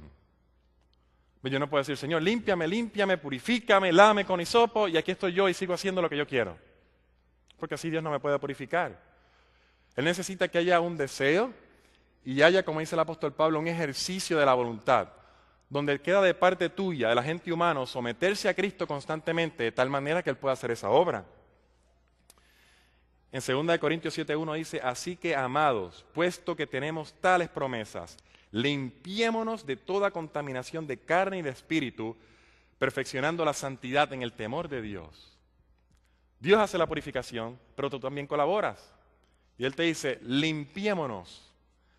Yo no puedo decir, Señor, límpiame, purifícame, lávame con hisopo y aquí estoy yo y sigo haciendo lo que yo quiero. Porque así Dios no me puede purificar. Él necesita que haya un deseo y haya, como dice el apóstol Pablo, un ejercicio de la voluntad, donde queda de parte tuya, del agente humano, someterse a Cristo constantemente de tal manera que Él pueda hacer esa obra. En 2 Corintios 7:1 dice, así que amados, puesto que tenemos tales promesas, limpiémonos de toda contaminación de carne y de espíritu, perfeccionando la santidad en el temor de Dios. Dios hace la purificación, pero tú también colaboras. Y Él te dice, limpiémonos,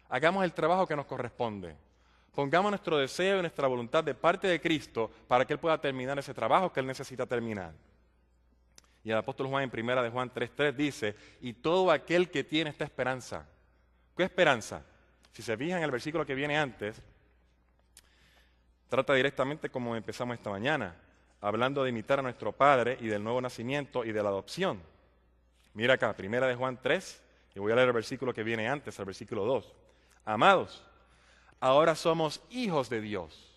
hagamos el trabajo que nos corresponde. Pongamos nuestro deseo y nuestra voluntad de parte de Cristo para que Él pueda terminar ese trabajo que Él necesita terminar. Y el apóstol Juan en 1 de Juan 3:3 dice, y todo aquel que tiene esta esperanza. ¿Qué esperanza? Si se fijan en el versículo que viene antes, trata directamente como empezamos esta mañana, hablando de imitar a nuestro Padre y del nuevo nacimiento y de la adopción. Mira acá, 1 de Juan 3, y voy a leer el versículo que viene antes, el versículo 2. Amados, ahora somos hijos de Dios.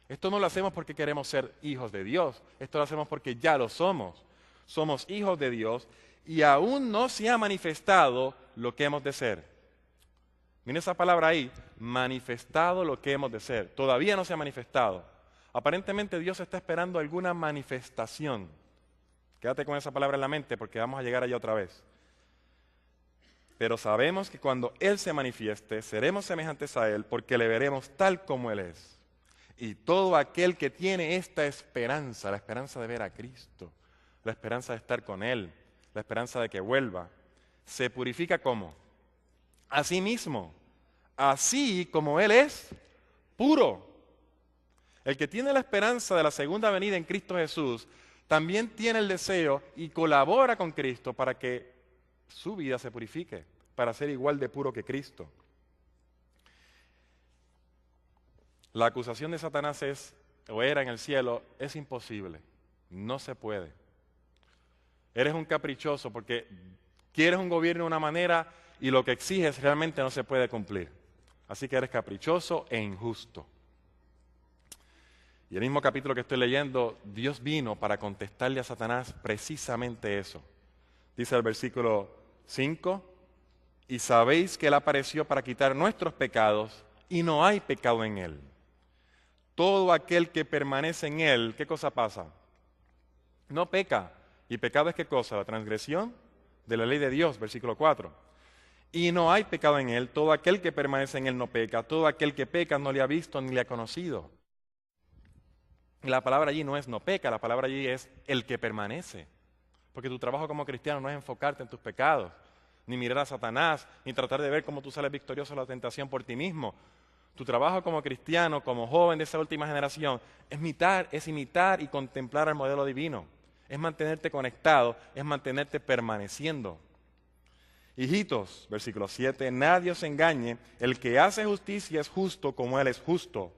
Esto no lo hacemos porque queremos ser hijos de Dios, esto lo hacemos porque ya lo somos. Somos hijos de Dios y aún no se ha manifestado lo que hemos de ser. Miren esa palabra ahí, manifestado lo que hemos de ser. Todavía no se ha manifestado. Aparentemente Dios está esperando alguna manifestación. Quédate con esa palabra en la mente porque vamos a llegar allá otra vez. Pero sabemos que cuando Él se manifieste, seremos semejantes a Él porque le veremos tal como Él es. Y todo aquel que tiene esta esperanza, la esperanza de ver a Cristo, la esperanza de estar con Él, la esperanza de que vuelva, se purifica ¿cómo? A sí mismo, así como Él es puro. El que tiene la esperanza de la segunda venida en Cristo Jesús, también tiene el deseo y colabora con Cristo para que su vida se purifique, para ser igual de puro que Cristo. La acusación de Satanás es, o era en el cielo, es imposible, no se puede. Eres un caprichoso porque quieres un gobierno de una manera y lo que exiges realmente no se puede cumplir. Así que eres caprichoso e injusto. Y el mismo capítulo que estoy leyendo, Dios vino para contestarle a Satanás precisamente eso. Dice el versículo 5, y sabéis que Él apareció para quitar nuestros pecados y no hay pecado en Él. Todo aquel que permanece en Él, ¿qué cosa pasa? No peca. ¿Y pecado es qué cosa? La transgresión de la ley de Dios, versículo 4. y no hay pecado en él. Todo aquel que permanece en él no peca. Todo aquel que peca no le ha visto ni le ha conocido. Y la palabra allí no es no peca, la palabra allí es el que permanece. Porque tu trabajo como cristiano no es enfocarte en tus pecados, ni mirar a Satanás, ni tratar de ver cómo tú sales victorioso de la tentación por ti mismo. Tu trabajo como cristiano, como joven de esa última generación, es imitar y contemplar al modelo divino. Es mantenerte conectado, es mantenerte permaneciendo. Hijitos, versículo 7, nadie os engañe, el que hace justicia es justo como él es justo.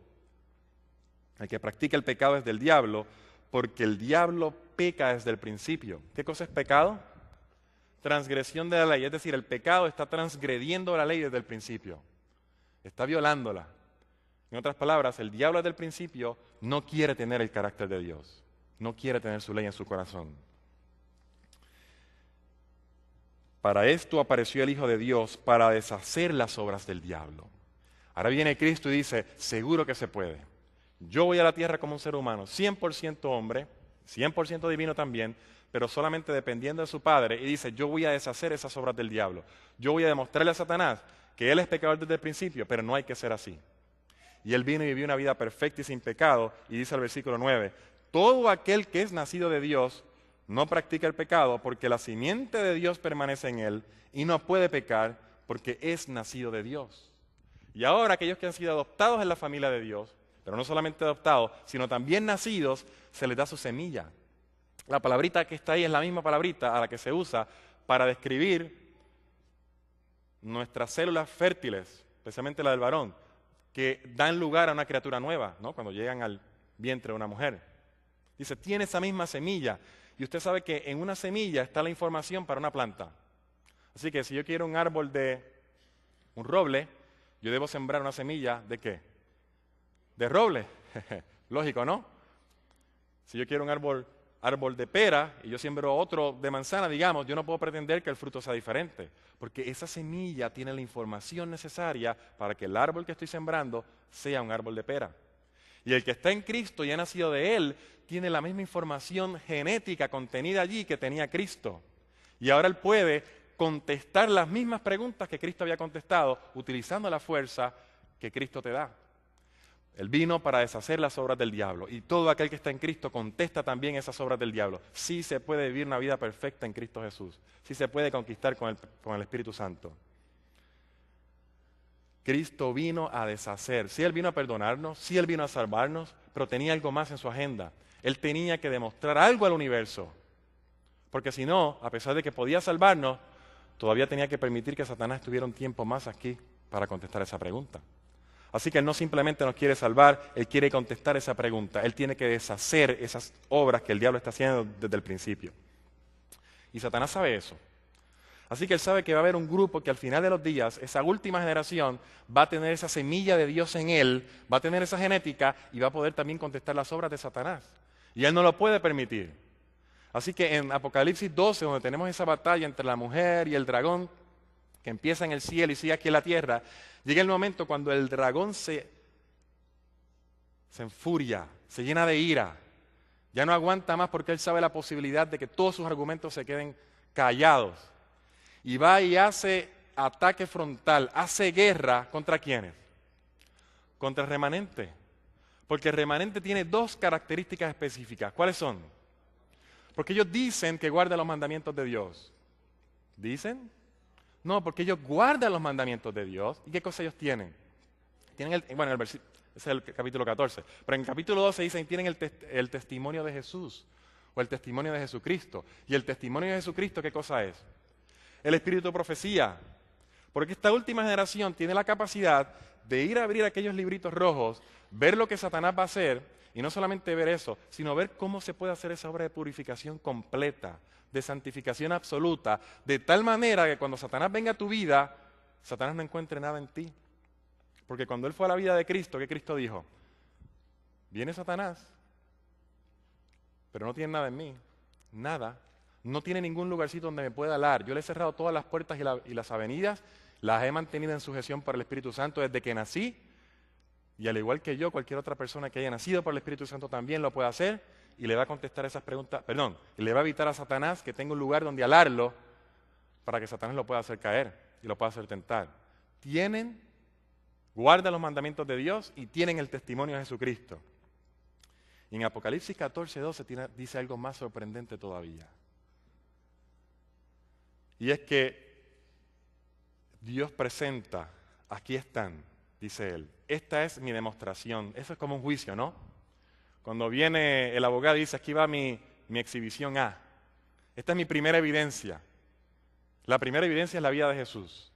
El que practica el pecado es del diablo, porque el diablo peca desde el principio. ¿Qué cosa es pecado? Transgresión de la ley, es decir, el pecado está transgrediendo la ley desde el principio. Está violándola. En otras palabras, el diablo desde el principio no quiere tener el carácter de Dios. No quiere tener su ley en su corazón. Para esto apareció el Hijo de Dios, para deshacer las obras del diablo. Ahora viene Cristo y dice, seguro que se puede. Yo voy a la tierra como un ser humano, 100% hombre, 100% divino también, pero solamente dependiendo de su Padre. Y dice, yo voy a deshacer esas obras del diablo. Yo voy a demostrarle a Satanás que él es pecador desde el principio, pero no hay que ser así. Y él vino y vivió una vida perfecta y sin pecado, y dice el versículo 9, todo aquel que es nacido de Dios no practica el pecado, porque la simiente de Dios permanece en él, y no puede pecar, porque es nacido de Dios. Y ahora aquellos que han sido adoptados en la familia de Dios, pero no solamente adoptados, sino también nacidos, se les da su semilla. La palabrita que está ahí es la misma palabrita a la que se usa para describir nuestras células fértiles, especialmente la del varón, que dan lugar a una criatura nueva, ¿no? Cuando llegan al vientre de una mujer. Dice, tiene esa misma semilla. Y usted sabe que en una semilla está la información para una planta. Así que si yo quiero un árbol de un roble, yo debo sembrar una semilla ¿de qué? De roble. Lógico, ¿no? Si yo quiero un árbol de pera y yo siembro otro de manzana, digamos, yo no puedo pretender que el fruto sea diferente, porque esa semilla tiene la información necesaria para que el árbol que estoy sembrando sea un árbol de pera. Y el que está en Cristo y ha nacido de Él, tiene la misma información genética contenida allí que tenía Cristo. Y ahora Él puede contestar las mismas preguntas que Cristo había contestado, utilizando la fuerza que Cristo te da. Él vino para deshacer las obras del diablo, y todo aquel que está en Cristo contesta también esas obras del diablo. Sí se puede vivir una vida perfecta en Cristo Jesús, sí se puede conquistar con el Espíritu Santo. Cristo vino a deshacer, sí Él vino a perdonarnos, sí Él vino a salvarnos, pero tenía algo más en su agenda. Él tenía que demostrar algo al universo, porque si no, a pesar de que podía salvarnos, todavía tenía que permitir que Satanás estuviera un tiempo más aquí para contestar esa pregunta. Así que Él no simplemente nos quiere salvar, Él quiere contestar esa pregunta. Él tiene que deshacer esas obras que el diablo está haciendo desde el principio. Y Satanás sabe eso. Así que Él sabe que va a haber un grupo que al final de los días, esa última generación, va a tener esa semilla de Dios en él, va a tener esa genética y va a poder también contestar las obras de Satanás. Y Él no lo puede permitir. Así que en Apocalipsis 12, donde tenemos esa batalla entre la mujer y el dragón, que empieza en el cielo y sigue aquí en la tierra, llega el momento cuando el dragón se enfuria, se llena de ira, ya no aguanta más porque él sabe la posibilidad de que todos sus argumentos se queden callados. Y va y hace ataque frontal, hace guerra ¿contra quiénes? Contra el remanente. Porque el remanente tiene dos características específicas. ¿Cuáles son? Porque ellos dicen que guardan los mandamientos de Dios. ¿Dicen? No, porque ellos guardan los mandamientos de Dios. ¿Y qué cosa ellos tienen? Tienen el versículo, ese es el capítulo 14. Pero en el capítulo 12 dicen tienen el testimonio de Jesús o el testimonio de Jesucristo. ¿Y el testimonio de Jesucristo qué cosa es? El espíritu de profecía. Porque esta última generación tiene la capacidad de ir a abrir aquellos libritos rojos, ver lo que Satanás va a hacer, y no solamente ver eso, sino ver cómo se puede hacer esa obra de purificación completa, de santificación absoluta, de tal manera que cuando Satanás venga a tu vida, Satanás no encuentre nada en ti. Porque cuando él fue a la vida de Cristo, ¿qué Cristo dijo? Viene Satanás, pero no tiene nada en mí, nada. No tiene ningún lugarcito donde me pueda alar. Yo le he cerrado todas las puertas y las avenidas, las he mantenido en sujeción por el Espíritu Santo desde que nací, y al igual que yo, cualquier otra persona que haya nacido por el Espíritu Santo también lo puede hacer, y le va a contestar esas preguntas, y le va a evitar a Satanás que tenga un lugar donde alarlo para que Satanás lo pueda hacer caer. y lo puede hacer tentar. Guardan los mandamientos de Dios y tienen el testimonio de Jesucristo. Y en Apocalipsis 14:12 dice algo más sorprendente todavía. Y es que Dios presenta, aquí están, dice Él. Esta es mi demostración. Eso es como un juicio, ¿no? Cuando viene el abogado y dice, aquí va mi exhibición A. Esta es mi primera evidencia. La primera evidencia es la vida de Jesús.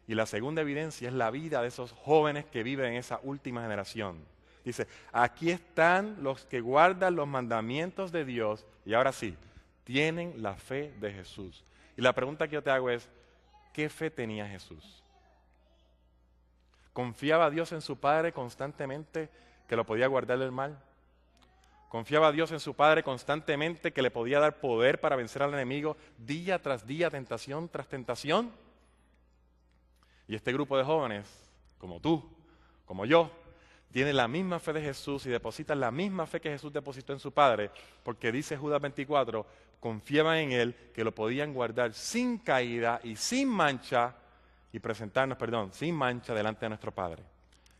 Y la segunda evidencia es la vida de esos jóvenes que viven en esa última generación. Dice, aquí están los que guardan los mandamientos de Dios y ahora sí, tienen la fe de Jesús. Y la pregunta que yo te hago es, ¿qué fe tenía Jesús? ¿Confiaba Dios en su Padre constantemente que lo podía guardar del mal? ¿Confiaba Dios en su Padre constantemente que le podía dar poder para vencer al enemigo día tras día, tentación tras tentación? Y este grupo de jóvenes, como tú, como yo, tienen la misma fe de Jesús y depositan la misma fe que Jesús depositó en su Padre, porque dice Judas 24, confiaban en Él que lo podían guardar sin caída y sin mancha, sin mancha delante de nuestro Padre.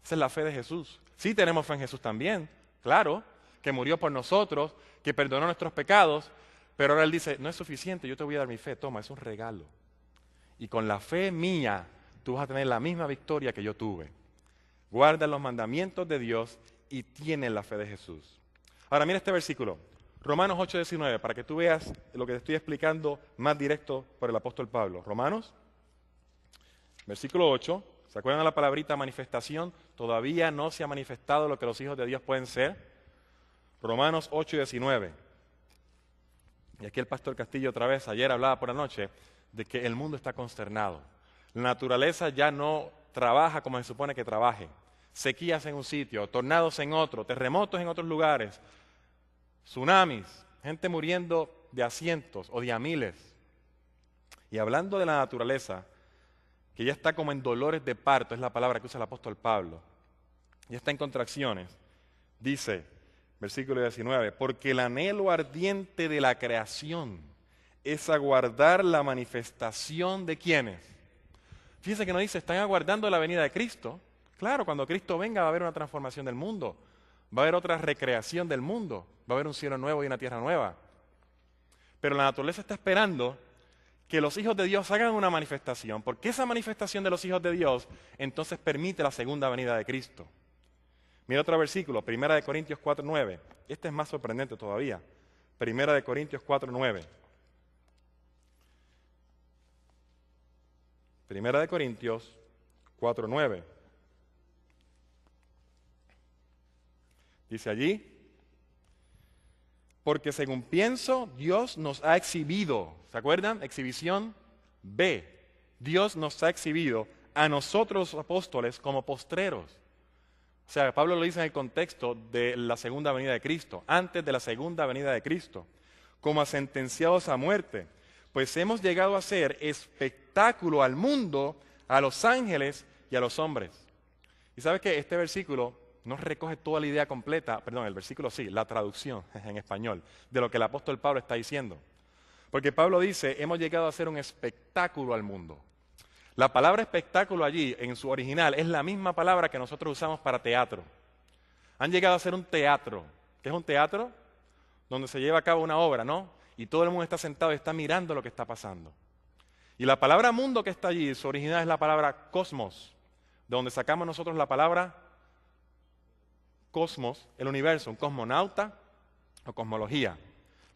Esa es la fe de Jesús. Sí tenemos fe en Jesús también, claro, que murió por nosotros, que perdonó nuestros pecados, pero ahora Él dice, no es suficiente, yo te voy a dar mi fe, toma, es un regalo. Y con la fe mía, tú vas a tener la misma victoria que yo tuve. Guardan los mandamientos de Dios y tienen la fe de Jesús. Ahora mira este versículo, Romanos 8:19, para que tú veas lo que te estoy explicando más directo por el apóstol Pablo. Romanos, versículo 8, ¿se acuerdan de la palabrita manifestación? Todavía no se ha manifestado lo que los hijos de Dios pueden ser. Romanos 8:19. Y aquí el pastor Castillo otra vez, ayer hablaba por la noche, de que el mundo está consternado. La naturaleza ya no trabaja como se supone que trabaje. Sequías en un sitio, tornados en otro, terremotos en otros lugares, tsunamis, gente muriendo de a cientos o de a miles. Y hablando de la naturaleza, que ya está como en dolores de parto, es la palabra que usa el apóstol Pablo, ya está en contracciones, dice, versículo 19, porque el anhelo ardiente de la creación es aguardar la manifestación de ¿quiénes? Fíjense que nos dice, están aguardando la venida de Cristo. Claro, cuando Cristo venga va a haber una transformación del mundo, va a haber otra recreación del mundo, va a haber un cielo nuevo y una tierra nueva. Pero la naturaleza está esperando que los hijos de Dios hagan una manifestación, porque esa manifestación de los hijos de Dios entonces permite la segunda venida de Cristo. Mira otro versículo, 1 Corintios 4:9. Este es más sorprendente todavía. 1 Corintios 4:9. 1 Corintios 4:9. Dice allí, porque según pienso, Dios nos ha exhibido. ¿Se acuerdan? Exhibición B. Dios nos ha exhibido a nosotros los apóstoles como postreros. O sea, Pablo lo dice en el contexto de la segunda venida de Cristo, antes de la segunda venida de Cristo, como a sentenciados a muerte, pues hemos llegado a ser espectáculo al mundo, a los ángeles y a los hombres. Y sabes que este versículo no recoge toda la idea completa, perdón, el versículo sí, la traducción en español, de lo que el apóstol Pablo está diciendo. Porque Pablo dice, hemos llegado a ser un espectáculo al mundo. La palabra espectáculo allí, en su original, es la misma palabra que nosotros usamos para teatro. Han llegado a ser un teatro. ¿Qué es un teatro? Donde se lleva a cabo una obra, ¿no? Y todo el mundo está sentado y está mirando lo que está pasando. Y la palabra mundo que está allí, su original es la palabra cosmos, de donde sacamos nosotros la palabra cosmos, el universo, un cosmonauta o cosmología.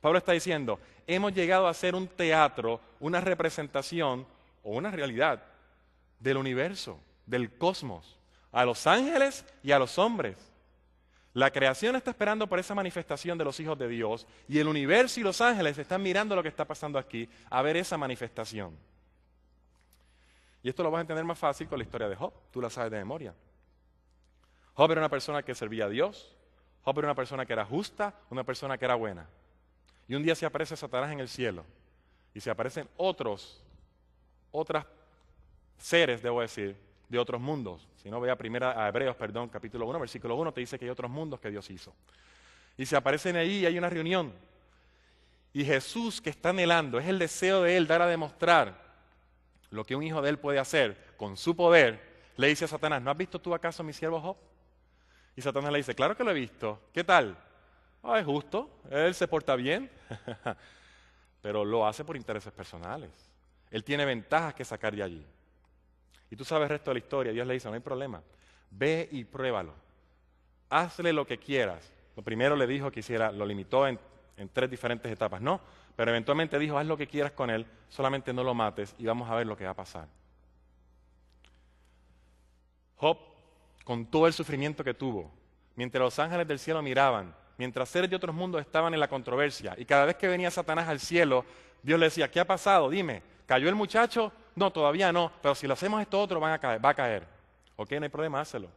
Pablo está diciendo, hemos llegado a ser un teatro, una representación o una realidad del universo, del cosmos, a los ángeles y a los hombres. La creación está esperando por esa manifestación de los hijos de Dios y el universo y los ángeles están mirando lo que está pasando aquí a ver esa manifestación. Y esto lo vas a entender más fácil con la historia de Job, tú la sabes de memoria. Job era una persona que servía a Dios, Job era una persona que era justa, una persona que era buena. Y un día se aparece Satanás en el cielo y se aparecen otros seres, debo decir, de otros mundos. Si no, ve a Hebreos, capítulo 1, versículo 1, te dice que hay otros mundos que Dios hizo. Y se aparecen ahí y hay una reunión. Y Jesús, que está anhelando, es el deseo de Él dar a demostrar lo que un hijo de él puede hacer con su poder, le dice a Satanás, ¿no has visto tú acaso a mi siervo Job? Y Satanás le dice, claro que lo he visto. ¿Qué tal? Es justo, él se porta bien, pero lo hace por intereses personales. Él tiene ventajas que sacar de allí. Y tú sabes el resto de la historia. Dios le dice, no hay problema, ve y pruébalo. Hazle lo que quieras. Lo primero le dijo que hiciera, lo limitó en 3 diferentes etapas. No, pero eventualmente dijo, haz lo que quieras con él, solamente no lo mates y vamos a ver lo que va a pasar. Job, con todo el sufrimiento que tuvo, mientras los ángeles del cielo miraban, mientras seres de otros mundos estaban en la controversia, y cada vez que venía Satanás al cielo, Dios le decía, ¿qué ha pasado? Dime, ¿cayó el muchacho? No, todavía no, pero si lo hacemos esto otro va a caer. Ok, no hay problema, hácelo.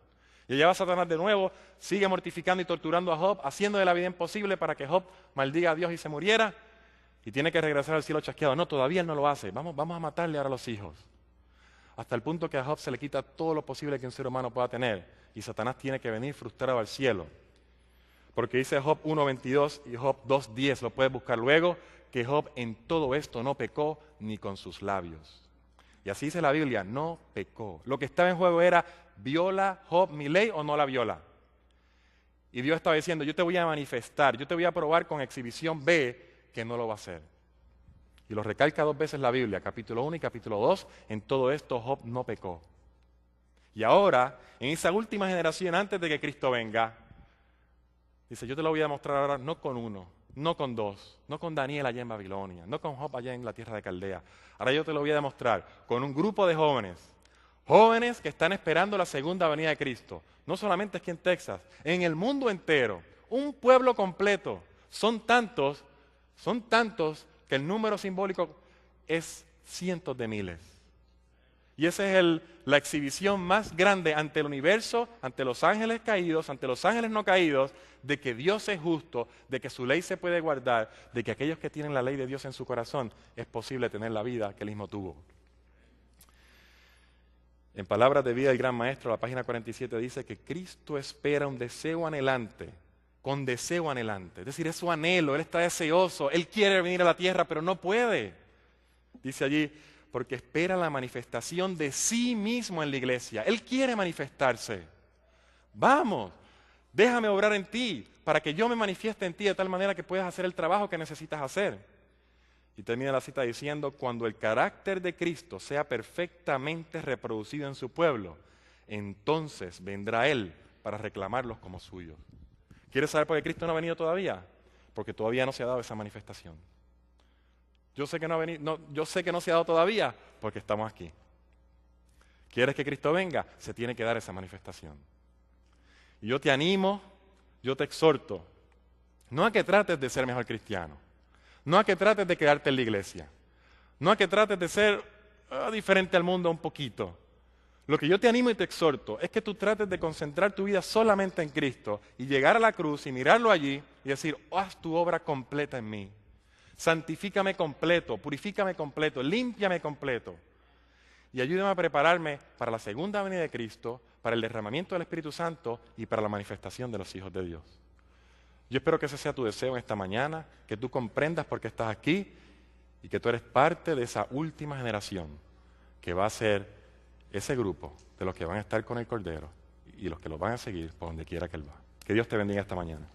Y allá va Satanás de nuevo, sigue mortificando y torturando a Job, haciendo de la vida imposible para que Job maldiga a Dios y se muriera, y tiene que regresar al cielo chasqueado. No, todavía él no lo hace, vamos a matarle ahora a los hijos. Hasta el punto que a Job se le quita todo lo posible que un ser humano pueda tener, y Satanás tiene que venir frustrado al cielo. Porque dice Job 1:22 y Job 2:10, lo puedes buscar luego, que Job en todo esto no pecó ni con sus labios. Y así dice la Biblia, no pecó. Lo que estaba en juego era, ¿viola Job mi ley o no la viola? Y Dios estaba diciendo, yo te voy a manifestar, yo te voy a probar con exhibición B que no lo va a hacer. Y lo recalca 2 veces la Biblia, capítulo 1 y capítulo 2, en todo esto Job no pecó. Y ahora, en esa última generación, antes de que Cristo venga, dice, yo te lo voy a demostrar ahora no con 1, no con 2, no con Daniel allá en Babilonia, no con Job allá en la tierra de Caldea. Ahora yo te lo voy a demostrar con un grupo de jóvenes que están esperando la segunda venida de Cristo. No solamente aquí en Texas, en el mundo entero, un pueblo completo. Son tantos que el número simbólico es cientos de miles. Y esa es la exhibición más grande ante el universo, ante los ángeles caídos, ante los ángeles no caídos, de que Dios es justo, de que su ley se puede guardar, de que aquellos que tienen la ley de Dios en su corazón es posible tener la vida que él mismo tuvo. En Palabras de Vida del Gran Maestro, la página 47 dice que Cristo espera un deseo anhelante, con deseo anhelante. Es decir, es su anhelo, Él está deseoso, Él quiere venir a la tierra, pero no puede. Dice allí, porque espera la manifestación de sí mismo en la iglesia. Él quiere manifestarse. Vamos, déjame obrar en ti, para que yo me manifieste en ti de tal manera que puedas hacer el trabajo que necesitas hacer. Y termina la cita diciendo, cuando el carácter de Cristo sea perfectamente reproducido en su pueblo, entonces vendrá Él para reclamarlos como suyos. ¿Quieres saber por qué Cristo no ha venido todavía? Porque todavía no se ha dado esa manifestación. Yo sé que no se ha dado todavía porque estamos aquí. ¿Quieres que Cristo venga? Se tiene que dar esa manifestación. Y yo te animo, yo te exhorto, no a que trates de ser mejor cristiano, no a que trates de quedarte en la iglesia, no a que trates de ser diferente al mundo un poquito. Lo que yo te animo y te exhorto es que tú trates de concentrar tu vida solamente en Cristo y llegar a la cruz y mirarlo allí y decir, haz tu obra completa en mí. Santifícame completo, purifícame completo, límpiame completo. Y ayúdame a prepararme para la segunda venida de Cristo, para el derramamiento del Espíritu Santo y para la manifestación de los hijos de Dios. Yo espero que ese sea tu deseo en esta mañana, que tú comprendas por qué estás aquí y que tú eres parte de esa última generación que va a ser ese grupo de los que van a estar con el Cordero y los que lo van a seguir por donde quiera que Él va. Que Dios te bendiga esta mañana.